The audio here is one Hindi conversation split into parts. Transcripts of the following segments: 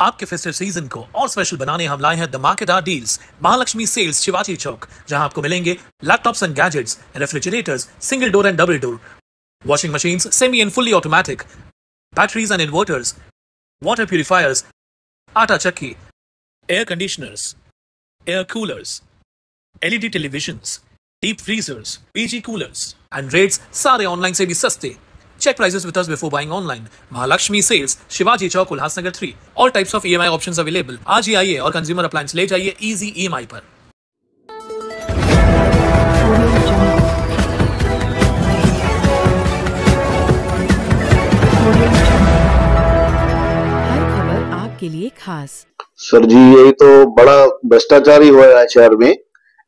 आपके फेस्टिव सीजन को और स्पेशल बनाने हम लाए हैं धमाकेदार डील्स महालक्ष्मी सेल्स शिवाजी चौक, जहां आपको मिलेंगे laptops and gadgets, refrigerators, single door and double door, washing machines semi and fully automatic, batteries and inverters, water purifiers, आटा चक्की, air conditioners, air coolers, LED televisions, deep freezers, PG coolers and rates सारे ऑनलाइन से भी सस्ते। Check prices with us before buying online. Mahalakshmi Sales, Shivaji Chowk, Ulhasnagar 3. All types of EMI options available. आज ही आइए और कंज्यूमर अप्लायंस ले जाइए इजी EMI पर। हर खबर आपके लिए खास। सर जी, यही तो बड़ा भ्रष्टाचार ही हो रहा है शहर में।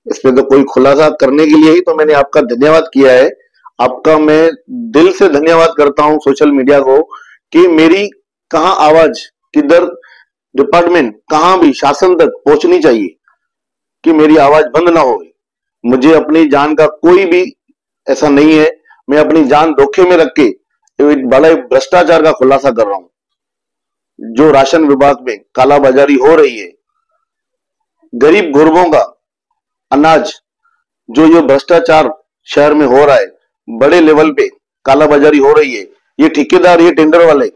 इसमें तो कोई खुलासा करने के लिए ही तो मैंने आपका धन्यवाद किया है। आपका मैं दिल से धन्यवाद करता हूं सोशल मीडिया को कि मेरी कहां आवाज, किधर डिपार्टमेंट, कहां भी शासन तक पहुंचनी चाहिए कि मेरी आवाज बंद ना हो। मुझे अपनी जान का कोई भी ऐसा नहीं है। मैं अपनी जान धोखे में रख के बड़े भ्रष्टाचार का खुलासा कर रहा हूं। जो राशन विभाग में कालाबाजारी हो रही है, गरीब गुरबों का अनाज, जो ये भ्रष्टाचार शहर में हो रहा है, बड़े लेवल पे कालाबाजारी हो रही है। ये ठेकेदार, ये टेंडर वाले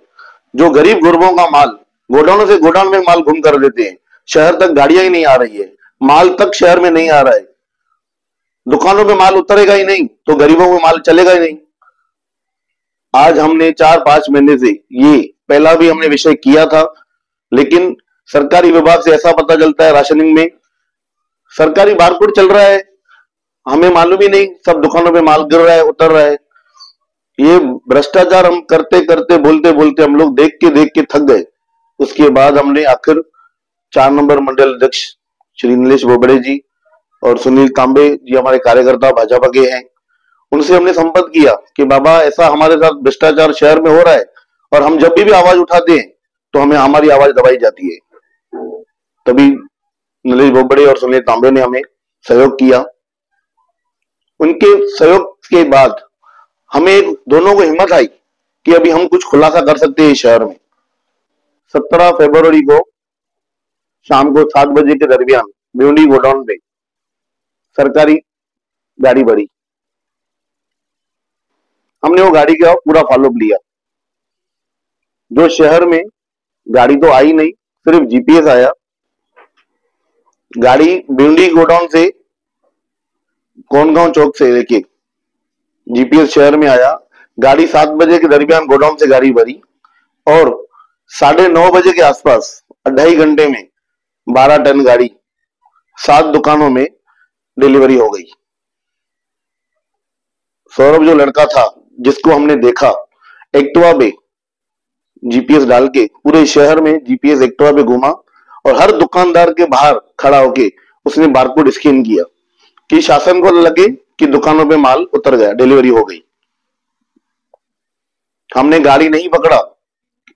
जो गरीब गुरबों का माल गोडाउन से गोडाउन में माल घुम कर देते हैं, शहर तक गाड़ियां ही नहीं आ रही है, माल तक शहर में नहीं आ रहा है। दुकानों पे माल उतरेगा ही नहीं तो गरीबों को माल चलेगा ही नहीं। आज हमने 4-5 महीने से ये पहला भी हमने विषय किया था, लेकिन सरकारी विभाग से ऐसा पता चलता है राशनिंग में सरकारी बारकोड चल रहा है, हमें मालूम ही नहीं, सब दुकानों पे माल गिर रहा है, उतर रहा है। ये भ्रष्टाचार हम करते करते बोलते बोलते हम लोग देख के थक गए। उसके बाद हमने आखिर 4 नंबर मंडल अध्यक्ष श्री नीलेश बोबड़े जी और सुनील तांबे जी, हमारे कार्यकर्ता भाजपा के हैं, उनसे हमने संपर्क किया कि बाबा ऐसा हमारे साथ भ्रष्टाचार शहर में हो रहा है और हम जब भी आवाज उठाते हैं तो हमें हमारी आवाज दबाई जाती है। तभी नीलेश बोबड़े और सुनील तांबे ने हमें सहयोग किया। उनके सहयोग के बाद हमें दोनों को हिम्मत आई कि अभी हम कुछ खुलासा कर सकते हैं शहर में। 17 फरवरी को शाम को 7 बजे के दरमियान भिवंडी गोडाउन पे सरकारी गाड़ी बढ़ी। हमने वो गाड़ी का पूरा फॉलोअप लिया। जो शहर में गाड़ी तो आई नहीं, सिर्फ जीपीएस आया। गाड़ी भिवंडी गोडाउन से कोनगांव चौक से लेके जीपीएस शहर में आया। गाड़ी 7 बजे के दरमियान गोडाउन से गाड़ी भरी और 9:30 बजे के आसपास 2.5 घंटे में 12 टन गाड़ी 7 दुकानों में डिलीवरी हो गई। सौरभ जो लड़का था जिसको हमने देखा एक्टिवा पे जीपीएस डाल के पूरे शहर में जीपीएस एक्टिवा पे घूमा और हर दुकानदार के बाहर खड़ा होके उसने बारकोड स्कैन किया कि शासन को लगे कि दुकानों पे माल उतर गया, डिलीवरी हो गई। हमने गाड़ी नहीं पकड़ा,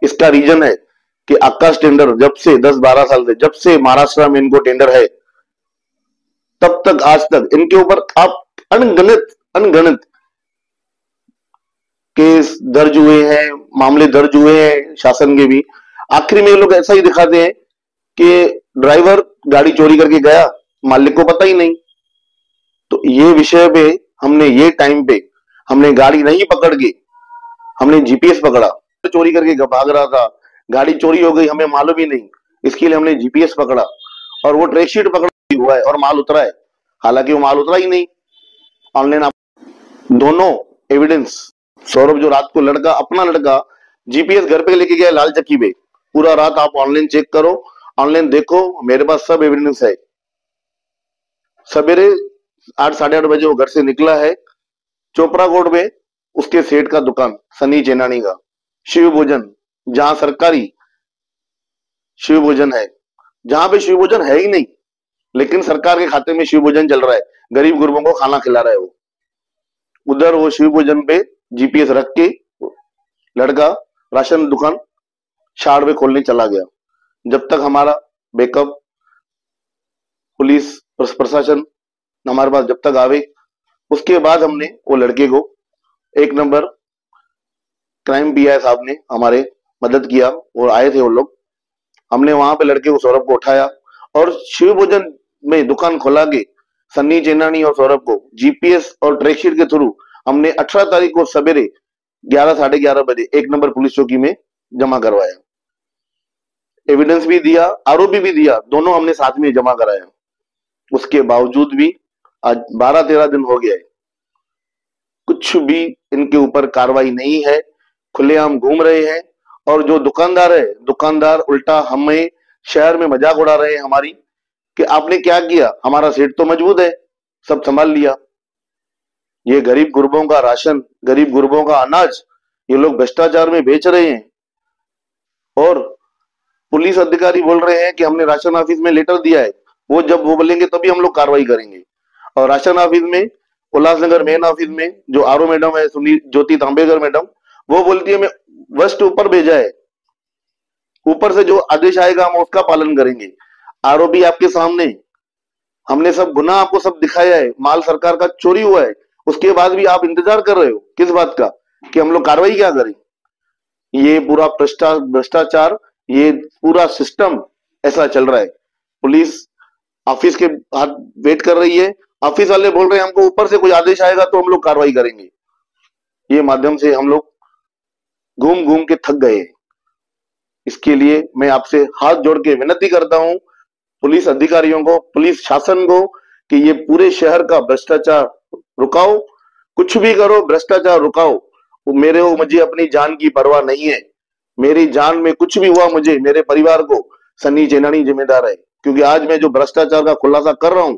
इसका रीजन है कि आकाश टेंडर जब से 10-12 साल से, जब से महाराष्ट्र में इनको टेंडर है, तब तक आज तक इनके ऊपर आप अनगणित केस दर्ज हुए हैं, मामले दर्ज हुए हैं शासन के भी। आखिर में ये लोग ऐसा ही दिखाते हैं कि ड्राइवर गाड़ी चोरी करके गया, मालिक को पता ही नहीं। तो ये विषय पे हमने ये टाइम पे हमने गाड़ी नहीं पकड़ के हमने जीपीएस पकड़ा। चोरी करके भाग रहा था, गाड़ी चोरी हो गई, हमें मालूम ही नहीं, इसके लिए हमने जीपीएस पकड़ा और वो ट्रैक शीट पकड़ा हुआ है और माल उतरा है। हालांकि वो माल उतरा ही नहीं। ऑनलाइन आप दोनों एविडेंस, सौरभ जो रात को लड़का, अपना लड़का जीपीएस घर पे लेके गया लाल चक्की पे, पूरा रात आप ऑनलाइन चेक करो, ऑनलाइन देखो, मेरे पास सब एविडेंस है। सवेरे 8-8:30 बजे वो घर से निकला है। चोपड़ा कोट में उसके सेठ का दुकान सनी चेनानी का शिव भोजन, जहां सरकारी शिव भोजन है, जहां पे शिव भोजन है ही नहीं, लेकिन सरकार के खाते में शिव भोजन चल रहा है, गरीब गुरबों को खाना खिला रहा है वो। उधर वो शिव भोजन पे जीपीएस रख के लड़का राशन दुकान शाड़ पे खोलने चला गया। जब तक हमारा बैकअप पुलिस प्रशासन हमारे पास जब तक आवे, उसके बाद हमने वो लड़के को 1 नंबर क्राइम पीआई साहब ने हमारे मदद किया और आए थे वो लोग। हमने वहां पे लड़के को, सौरभ को उठाया और शिव भोजन में दुकान खोला के सन्नी चेनानी और सौरभ को जीपीएस और ट्रैकशीट के थ्रू हमने 18 तारीख को सवेरे 11 साढ़े 11 बजे 1 नंबर पुलिस चौकी में जमा करवाया। एविडेंस भी दिया, आरोपी भी दिया, दोनों हमने साथ में जमा कराया। उसके बावजूद भी आज 12-13 दिन हो गया है, कुछ भी इनके ऊपर कार्रवाई नहीं है, खुलेआम घूम रहे हैं। और जो दुकानदार है, दुकानदार उल्टा हमें शहर में मजाक उड़ा रहे हैं हमारी कि आपने क्या किया, हमारा सेठ तो मजबूत है, सब संभाल लिया। ये गरीब गुरबों का राशन, गरीब गुरबों का अनाज ये लोग भ्रष्टाचार में बेच रहे हैं। और पुलिस अधिकारी बोल रहे हैं कि हमने राशन ऑफिस में लेटर दिया है, वो जब वो बोलेंगे तभी हम लोग कार्रवाई करेंगे। और राशन ऑफिस में, उल्लासनगर मेन ऑफिस में जो आरओ मैडम है, सुनील ज्योति तांबेकर मैडम, वो बोलती है मैं वस्ट ऊपर भेजा है, ऊपर से जो आदेश आएगा हम उसका पालन करेंगे। आरोपी आपके सामने, हमने सब गुना आपको सब दिखाया है, माल सरकार का चोरी हुआ है, उसके बाद भी आप इंतजार कर रहे हो किस बात का कि हम लोग कार्रवाई क्या करें। ये पूरा भ्रष्टाचार, ये पूरा सिस्टम ऐसा चल रहा है। पुलिस ऑफिस के हाथ वेट कर रही है, ऑफिस वाले बोल रहे हैं हमको ऊपर से कोई आदेश आएगा तो हम लोग कार्रवाई करेंगे। ये माध्यम से हम लोग घूम घूम के थक गए। इसके लिए मैं आपसे हाथ जोड़ के विनती करता हूं पुलिस अधिकारियों को, पुलिस शासन को कि ये पूरे शहर का भ्रष्टाचार रुकाओ, कुछ भी करो भ्रष्टाचार रुकाओ। मुझे अपनी जान की परवाह नहीं है, मेरी जान में कुछ भी हुआ मुझे, मेरे परिवार को सन्नी चेनानी जिम्मेदार है। क्योंकि आज मैं जो भ्रष्टाचार का खुलासा कर रहा हूं,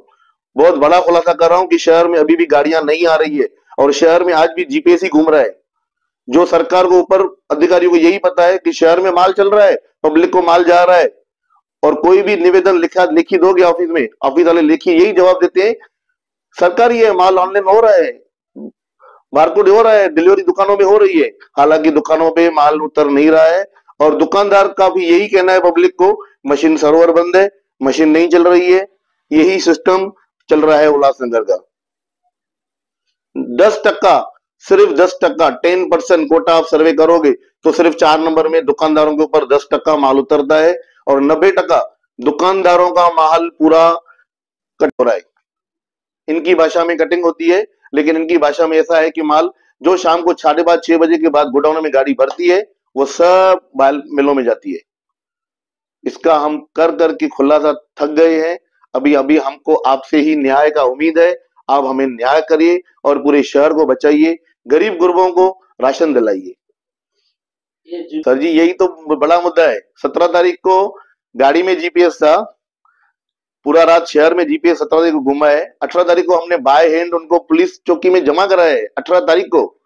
बहुत बड़ा खुलासा कर रहा हूं कि शहर में अभी भी गाड़ियां नहीं आ रही है और शहर में आज भी जीपीएस ही घूम रहा है। जो सरकार को ऊपर अधिकारियों को यही पता है कि शहर में माल चल रहा है, पब्लिक को माल जा रहा है, और कोई भी निवेदन लिखी दोगे ऑफिस में, ऑफिस वाले लिखी यही जवाब देते हैं सरकारी है, माल ऑनलाइन हो रहा है, बारकोड हो रहा है, डिलीवरी दुकानों में हो रही है। हालांकि दुकानों पे माल उतर नहीं रहा है और दुकानदार का भी यही कहना है पब्लिक को, मशीन सर्वर बंद है, मशीन नहीं चल रही है। यही सिस्टम चल रहा है उल्लासनगर का। 10%, सिर्फ 10%, 10% कोटा आप सर्वे करोगे तो सिर्फ 4 नंबर में दुकानदारों के ऊपर 10% माल उतरता है और 90% दुकानदारों का माल पूरा कट हो रहा है। इनकी भाषा में कटिंग होती है, लेकिन इनकी भाषा में ऐसा है कि माल जो शाम को 5:30-6 बजे के बाद गोडाउन में गाड़ी भरती है वो सब बाल मिलों में जाती है। इसका हम कर कर के खुलासा थक गए हैं। अभी हमको आपसे ही न्याय का उम्मीद है, आप हमें न्याय करिए और पूरे शहर को बचाइए, गरीब गुरबों को राशन दिलाइए। सर जी यही तो बड़ा मुद्दा है। 17 तारीख को गाड़ी में जीपीएस था, पूरा रात शहर में जीपीएस 17 तारीख को घुमा है। 18 तारीख को हमने बाय हैंड उनको पुलिस चौकी में जमा कराया है 18 तारीख को।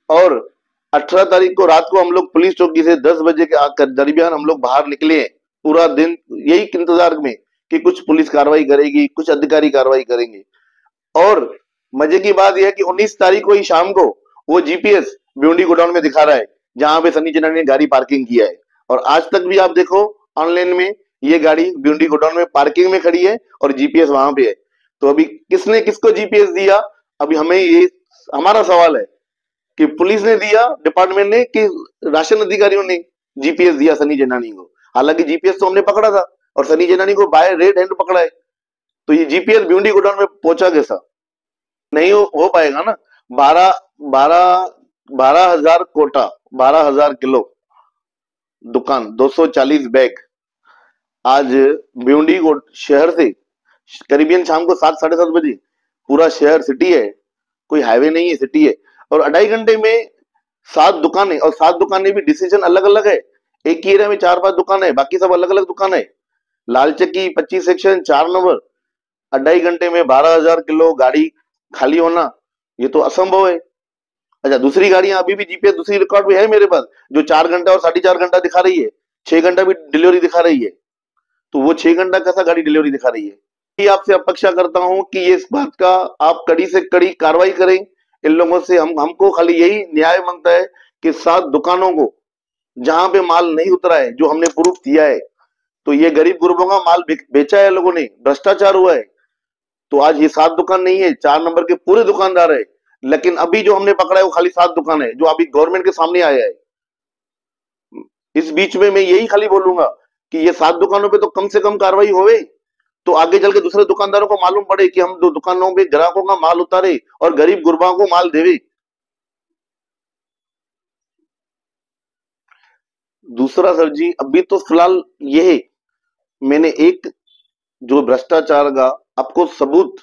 और 18 तारीख को रात को हम लोग पुलिस चौकी से 10 बजे के दरमियान हम लोग बाहर निकले, पूरा दिन यही इंतजार में कि कुछ पुलिस कार्रवाई करेगी, कुछ अधिकारी कार्रवाई करेंगे। और मजे की बात यह है कि 19 तारीख को ही शाम को वो जीपीएस ब्यूंडी गोडाउन में दिखा रहा है जहां पे सन्नी चेनानी ने गाड़ी पार्किंग किया है। और आज तक भी आप देखो ऑनलाइन में ये गाड़ी ब्यूंडी गोडाउन में पार्किंग में खड़ी है और जीपीएस वहां पे है। तो अभी किसने किसको जीपीएस दिया, अभी हमें ये हमारा सवाल है कि पुलिस ने दिया, डिपार्टमेंट ने, कि राशन अधिकारियों ने जीपीएस दिया सन्नी चेनानी को। हालांकि जीपीएस तो हमने पकड़ा था और सन्नी चेनानी को बाय रेड हैंड पकड़ा है, तो ये जीपीएस ब्यूंडी गोडाउन में पहुंचा कैसा? नहीं हो पाएगा ना। 12,000 कोटा, 12,000 किलो दुकान, 240 बैग आज ब्यूंडी शहर से करीबन शाम को 7 साढ़े 7 बजे, पूरा शहर सिटी है, कोई हाईवे नहीं है, सिटी है। और 2.5 घंटे में 7 दुकानें, और 7 दुकानें भी डिसीजन अलग अलग है। एक ही एरिया में 4-5 दुकान है, बाकी सब अलग अलग दुकान है। लाल चक्की 25 सेक्शन 4 नंबर, 2.5 घंटे में 12,000 किलो गाड़ी खाली होना, ये तो असंभव है। अच्छा, दूसरी गाड़ियां अभी भी जीपीएस, दूसरी रिकॉर्ड भी है मेरे पास, जो 4 घंटा और 4.5 घंटा दिखा रही है, 6 घंटा भी डिलीवरी दिखा रही है। तो वो 6 घंटा कैसा गाड़ी डिलीवरी दिखा रही है? ये आपसे अपेक्षा करता हूं कि ये इस बात का आप कड़ी से कड़ी कार्रवाई करें इन लोगों से। हमको खाली यही न्याय मांगता है कि 7 दुकानों को जहां पे माल नहीं उतरा है, जो हमने प्रूफ दिया है, तो ये गरीब गुरबों का माल बेचा है लोगों ने, भ्रष्टाचार हुआ है। तो आज ये 7 दुकान नहीं है, 4 नंबर के पूरे दुकानदार है। लेकिन अभी जो हमने पकड़ा है वो खाली 7 दुकान है, जो अभी गवर्नमेंट के सामने आया है। इस बीच में मैं यही खाली बोलूंगा कि ये 7 दुकानों पे तो कम से कम कार्रवाई होवे, तो आगे चल के दूसरे दुकानदारों को मालूम पड़े कि हम दो दुकानों पे ग्राहकों का माल उतारे और गरीब गुरबा को माल देवे। दूसरा सर जी, अभी तो फिलहाल ये है, मैंने एक जो भ्रष्टाचार का आपको सबूत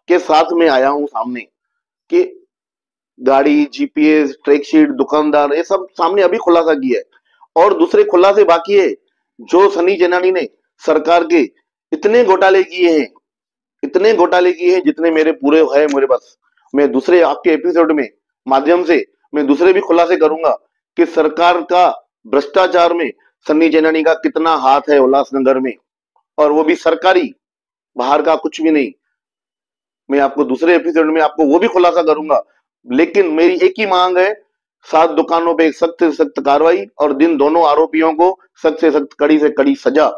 के साथ में आया हूं सामने, कि गाड़ी, जीपीएस, ट्रैक शीट, दुकानदार, ये सब सामने अभी खुलासा किया है। और दूसरे खुलासे बाकी है, जो सनी जेनानी ने सरकार के इतने घोटाले किए हैं, इतने घोटाले किए हैं जितने मेरे पूरे है मेरे पास। मैं दूसरे आपके एपिसोड में माध्यम से मैं दूसरे भी खुलासे करूंगा कि सरकार का भ्रष्टाचार में सन्नी जेनानी का कितना हाथ है उल्लासनगर में, और वो भी सरकारी, बाहर का कुछ भी नहीं। मैं आपको दूसरे एपिसोड में आपको वो भी खुलासा करूंगा। लेकिन मेरी एक ही मांग है, 7 दुकानों पे सख्त से सख्त कार्रवाई और दिन दोनों आरोपियों को सख्त से सख्त, कड़ी से कड़ी सजा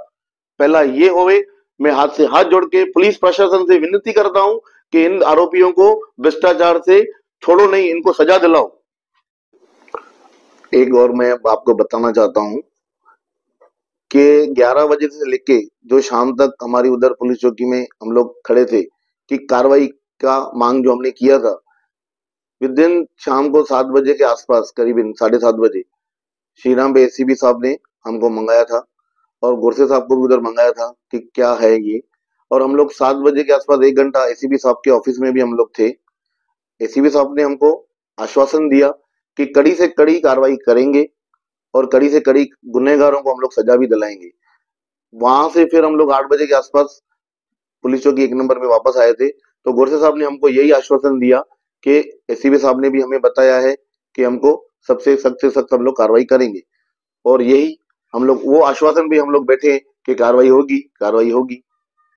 पहला ये होवे। मैं हाथ से हाथ जोड़ के पुलिस प्रशासन से विनती करता हूं कि इन आरोपियों को भ्रष्टाचार से छोड़ो नहीं, इनको सजा दिलाओ। एक और मैं आपको बताना चाहता हूं कि 11 बजे से लेके जो शाम तक हमारी उधर पुलिस चौकी में हम लोग खड़े थे कि कार्रवाई का मांग जो हमने किया था, विद दिन शाम को 7 बजे के आसपास, करीबन 7:30 बजे, श्री राम पे एसीपी साहब ने हमको मंगाया था और गोरसे साहब को भी उधर मंगाया था कि क्या है ये। और हम लोग 7 बजे के आसपास 1 घंटा एसीपी साहब के ऑफिस में भी हम लोग थे। एसीपी साहब ने हमको आश्वासन दिया कि कड़ी से कड़ी कार्रवाई करेंगे और कड़ी से कड़ी गुनहगारों को हम लोग सजा भी दिलाएंगे। वहां से फिर हम लोग 8 बजे के आसपास पुलिस चौकी 1 नंबर में वापस आए थे, तो गोरसे साहब ने हमको यही आश्वासन दिया कि एसीपी साहब ने भी हमें बताया है कि हमको सबसे सख्त से सख्त हम लोग कार्रवाई करेंगे। और यही हम लोग, वो आश्वासन भी हम लोग बैठे कि कार्रवाई होगी, कार्रवाई होगी।